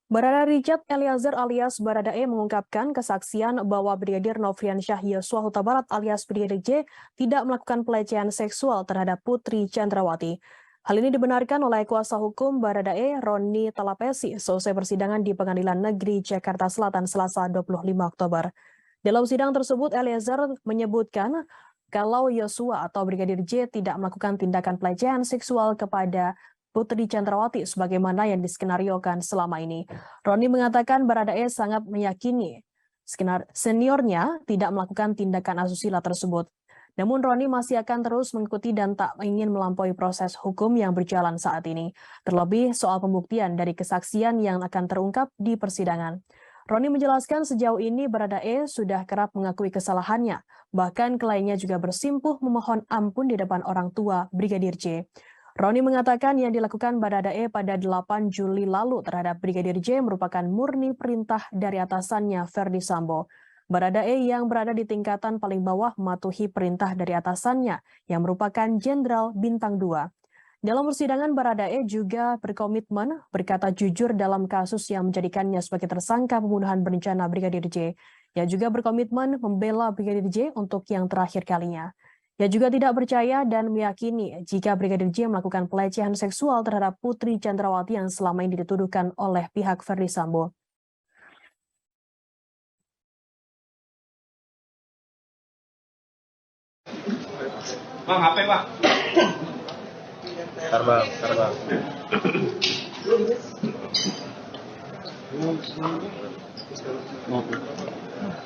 Barada Richard Eliezer alias Baradae mengungkapkan kesaksian bahwa Brigadir Nofriansyah Yosua Huta Barat alias Brigadir J tidak melakukan pelecehan seksual terhadap Putri Chandrawati. Hal ini dibenarkan oleh kuasa hukum Baradae, Roni Talapesi, selesai persidangan di Pengadilan Negeri Jakarta Selatan Selasa 25 Oktober. Dalam sidang tersebut, Eliezer menyebutkan kalau Yosua atau Brigadir J tidak melakukan tindakan pelecehan seksual kepada Putri Chandrawati sebagaimana yang diskenariokan selama ini. Roni mengatakan Baradae sangat meyakini seniornya tidak melakukan tindakan asusila tersebut. Namun Roni masih akan terus mengikuti dan tak ingin melampaui proses hukum yang berjalan saat ini. Terlebih soal pembuktian dari kesaksian yang akan terungkap di persidangan. Roni menjelaskan sejauh ini Baradae sudah kerap mengakui kesalahannya. Bahkan kliennya juga bersimpuh memohon ampun di depan orang tua Brigadir J. Roni mengatakan yang dilakukan Baradae pada 8 Juli lalu terhadap Brigadir J merupakan murni perintah dari atasannya Ferdi Sambo. Baradae yang berada di tingkatan paling bawah mematuhi perintah dari atasannya yang merupakan Jenderal Bintang 2. Dalam persidangan, Baradae juga berkomitmen berkata jujur dalam kasus yang menjadikannya sebagai tersangka pembunuhan berencana Brigadir J. Ia juga berkomitmen membela Brigadir J untuk yang terakhir kalinya. Ia juga tidak percaya dan meyakini jika Brigadir J melakukan pelecehan seksual terhadap Putri Chandrawati yang selama ini dituduhkan oleh pihak Ferdi Sambo. Bang, HP bang. Terbang.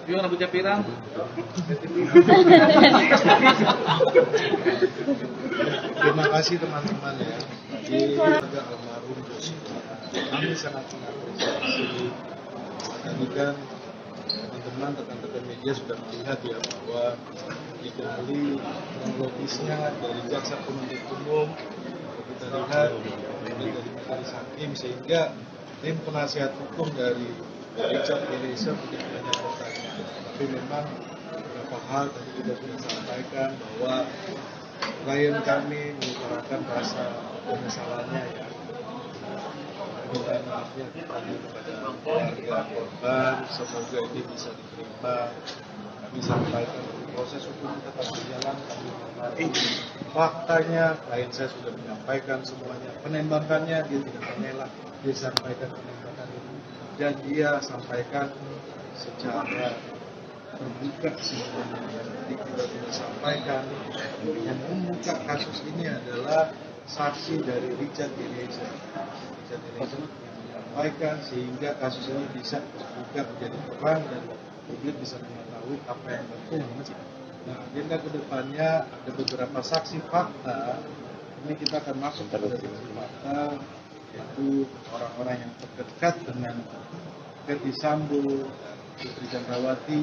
Yuk rambutnya pirang. Terima kasih teman-teman ya di keluarga almarhum Yosua. Kami sangat mengapresiasi. Tadi kan teman-teman rekan-rekan media sudah melihat ya bahwa digali kronologisnya dari jaksa penuntut umum, kita lihat dari majelis hakim, sehingga tim penasihat hukum dari Richard Eliezer tidak banyak bertanya. Tapi memang beberapa hal tadi kita sudah sampaikan bahwa klien kami mengutarakan rasa penyesalannya ya. Minta maafnya kepada keluarga korban, semoga ini bisa diterima. Kami sampaikan proses hukum tetap berjalan, kami menghormati faktanya. Klien saya sudah menyampaikan semuanya, penembakannya dia tidak mengelak, dia sampaikan penembakan itu dan dia sampaikan secara terbuka semuanya. Jadi kita sudah sampaikan yang membuka kasus ini adalah saksi dari Richard Eliezer. Richard Eliezer yang menyampaikan sehingga kasus ini bisa terbuka menjadi terang dan publik bisa mengetahui apa yang terjadi. Nah, agenda kedepannya ada beberapa saksi fakta. Ini kita akan masuk pada saksi fakta, yaitu orang-orang yang terdekat dengan Ferdi Sambo, Putri Chandrawati.